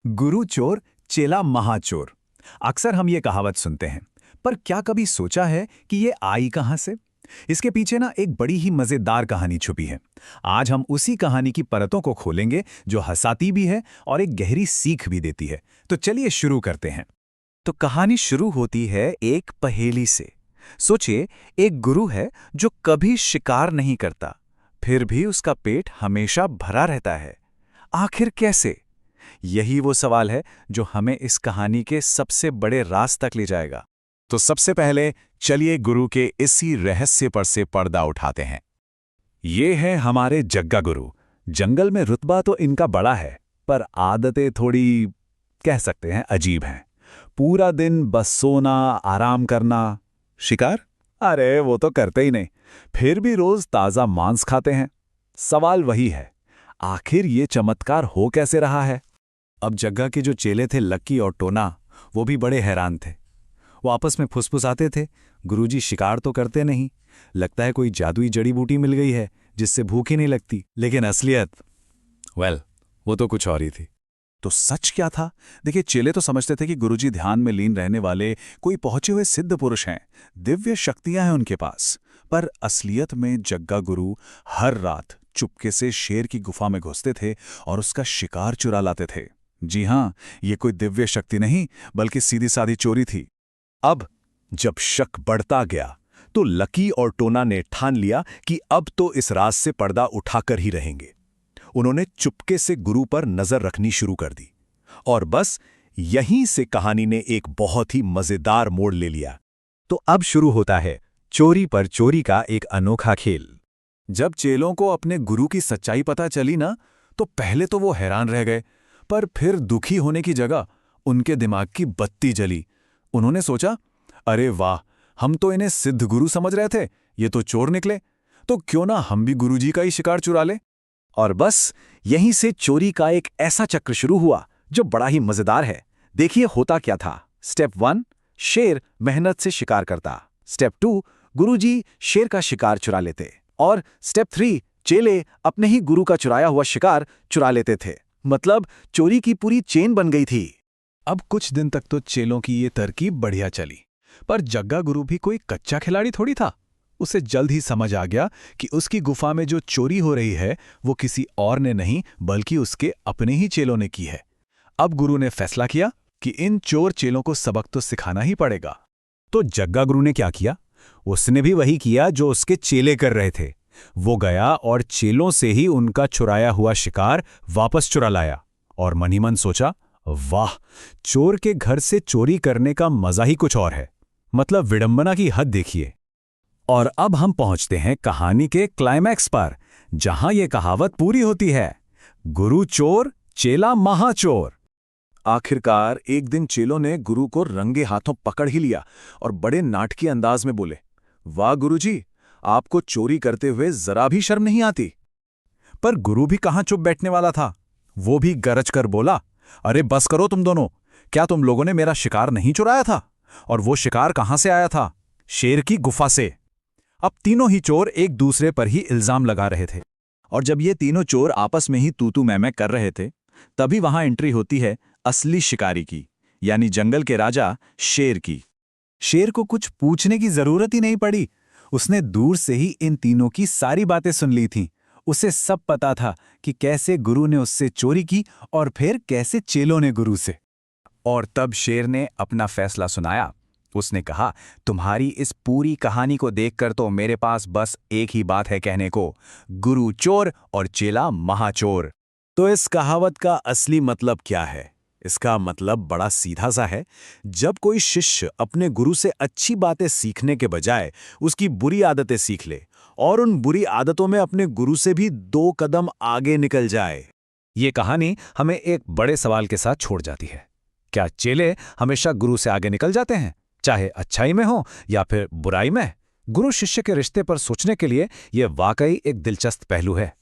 गुरु चोर चेला महाचोर। अक्सर हम ये कहावत सुनते हैं, पर क्या कभी सोचा है कि ये आई कहां से? इसके पीछे ना एक बड़ी ही मजेदार कहानी छुपी है। आज हम उसी कहानी की परतों को खोलेंगे, जो हंसाती भी है और एक गहरी सीख भी देती है। तो चलिए शुरू करते हैं। तो कहानी शुरू होती है एक पहेली से। सोचिए, एक गुरु है जो कभी शिकार नहीं करता, फिर भी उसका पेट हमेशा भरा रहता है। आखिर कैसे? यही वो सवाल है जो हमें इस कहानी के सबसे बड़े राज तक ले जाएगा। तो सबसे पहले चलिए गुरु के इसी रहस्य पर से पर्दा उठाते हैं। ये है हमारे जग्गा गुरु। जंगल में रुतबा तो इनका बड़ा है, पर आदतें थोड़ी कह सकते हैं अजीब हैं। पूरा दिन बस सोना, आराम करना। शिकार? अरे वो तो करते ही नहीं, फिर भी रोज ताजा मांस खाते हैं। सवाल वही है, आखिर ये चमत्कार हो कैसे रहा है? अब जग्गा के जो चेले थे लक्की और टोना, वो भी बड़े हैरान थे। वो आपस में फुसफुसाते थे, गुरुजी शिकार तो करते नहीं, लगता है कोई जादुई जड़ी बूटी मिल गई है जिससे भूख ही नहीं लगती। लेकिन असलियत, वो तो कुछ और ही थी। तो सच क्या था? देखिए, चेले तो समझते थे कि गुरुजी ध्यान में लीन रहने वाले कोई पहुंचे हुए सिद्ध पुरुष हैं, दिव्य शक्तियां हैं उनके पास। पर असलियत में जग्गा गुरु हर रात चुपके से शेर की गुफा में घुसते थे और उसका शिकार चुरा लाते थे। जी हां, ये कोई दिव्य शक्ति नहीं, बल्कि सीधी सादी चोरी थी। अब जब शक बढ़ता गया, तो लकी और टोना ने ठान लिया कि अब तो इस राज से पर्दा उठाकर ही रहेंगे। उन्होंने चुपके से गुरु पर नजर रखनी शुरू कर दी, और बस यहीं से कहानी ने एक बहुत ही मजेदार मोड़ ले लिया। तो अब शुरू होता है चोरी पर चोरी का एक अनोखा खेल। जब चेलों को अपने गुरु की सच्चाई पता चली ना, तो पहले तो वो हैरान रह गए, पर फिर दुखी होने की जगह उनके दिमाग की बत्ती जली। उन्होंने सोचा, अरे वाह, हम तो इन्हें सिद्ध गुरु समझ रहे थे, ये तो चोर निकले। तो क्यों ना हम भी गुरुजी का ही शिकार चुरा ले। और बस यहीं से चोरी का एक ऐसा चक्र शुरू हुआ जो बड़ा ही मजेदार है। देखिए होता क्या था। स्टेप 1, शेर मेहनत से शिकार करता। स्टेप 2, गुरुजी शेर का शिकार चुरा लेते। और स्टेप 3, चेले अपने ही गुरु का चुराया हुआ शिकार चुरा लेते थे। मतलब चोरी की पूरी चेन बन गई थी। अब कुछ दिन तक तो चेलों की ये तरकीब बढ़िया चली, पर जग्गा गुरु भी कोई कच्चा खिलाड़ी थोड़ी था। उसे जल्द ही समझ आ गया कि उसकी गुफा में जो चोरी हो रही है वो किसी और ने नहीं, बल्कि उसके अपने ही चेलों ने की है। अब गुरु ने फैसला किया कि इन चोर चेलों को सबक तो सिखाना ही पड़ेगा। तो जग्गा गुरु ने क्या किया? उसने भी वही किया जो उसके चेले कर रहे थे। वो गया और चेलों से ही उनका चुराया हुआ शिकार वापस चुरा लाया, और मन ही मन सोचा, वाह, चोर के घर से चोरी करने का मजा ही कुछ और है। मतलब विडंबना की हद देखिए। और अब हम पहुंचते हैं कहानी के क्लाइमैक्स पर, जहां यह कहावत पूरी होती है, गुरु चोर चेला महाचोर। आखिरकार एक दिन चेलों ने गुरु को रंगे हाथों पकड़ ही लिया और बड़े नाटकी अंदाज में बोले, वाह गुरुजी, आपको चोरी करते हुए जरा भी शर्म नहीं आती। पर गुरु भी कहां चुप बैठने वाला था। वो भी गरज कर बोला, अरे बस करो तुम दोनों, क्या तुम लोगों ने मेरा शिकार नहीं चुराया था? और वो शिकार कहां से आया था? शेर की गुफा से। अब तीनों ही चोर एक दूसरे पर ही इल्जाम लगा रहे थे, और जब ये तीनों चोर आपस में ही तू मैं कर रहे थे, तभी वहां एंट्री होती है असली शिकारी की, यानी जंगल के राजा शेर की। शेर को कुछ पूछने की जरूरत ही नहीं पड़ी। उसने दूर से ही इन तीनों की सारी बातें सुन ली थीं। उसे सब पता था कि कैसे गुरु ने उससे चोरी की और फिर कैसे चेलों ने गुरु से। और तब शेर ने अपना फैसला सुनाया। उसने कहा, तुम्हारी इस पूरी कहानी को देखकर तो मेरे पास बस एक ही बात है कहने को, गुरु चोर और चेला महाचोर। तो इस कहावत का असली मतलब क्या है? इसका मतलब बड़ा सीधा सा है। जब कोई शिष्य अपने गुरु से अच्छी बातें सीखने के बजाय उसकी बुरी आदतें सीख ले, और उन बुरी आदतों में अपने गुरु से भी 2 कदम आगे निकल जाए। ये कहानी हमें एक बड़े सवाल के साथ छोड़ जाती है। क्या चेले हमेशा गुरु से आगे निकल जाते हैं, चाहे अच्छाई में हो या फिर बुराई में? गुरु शिष्य के रिश्ते पर सोचने के लिए यह वाकई एक दिलचस्प पहलू है।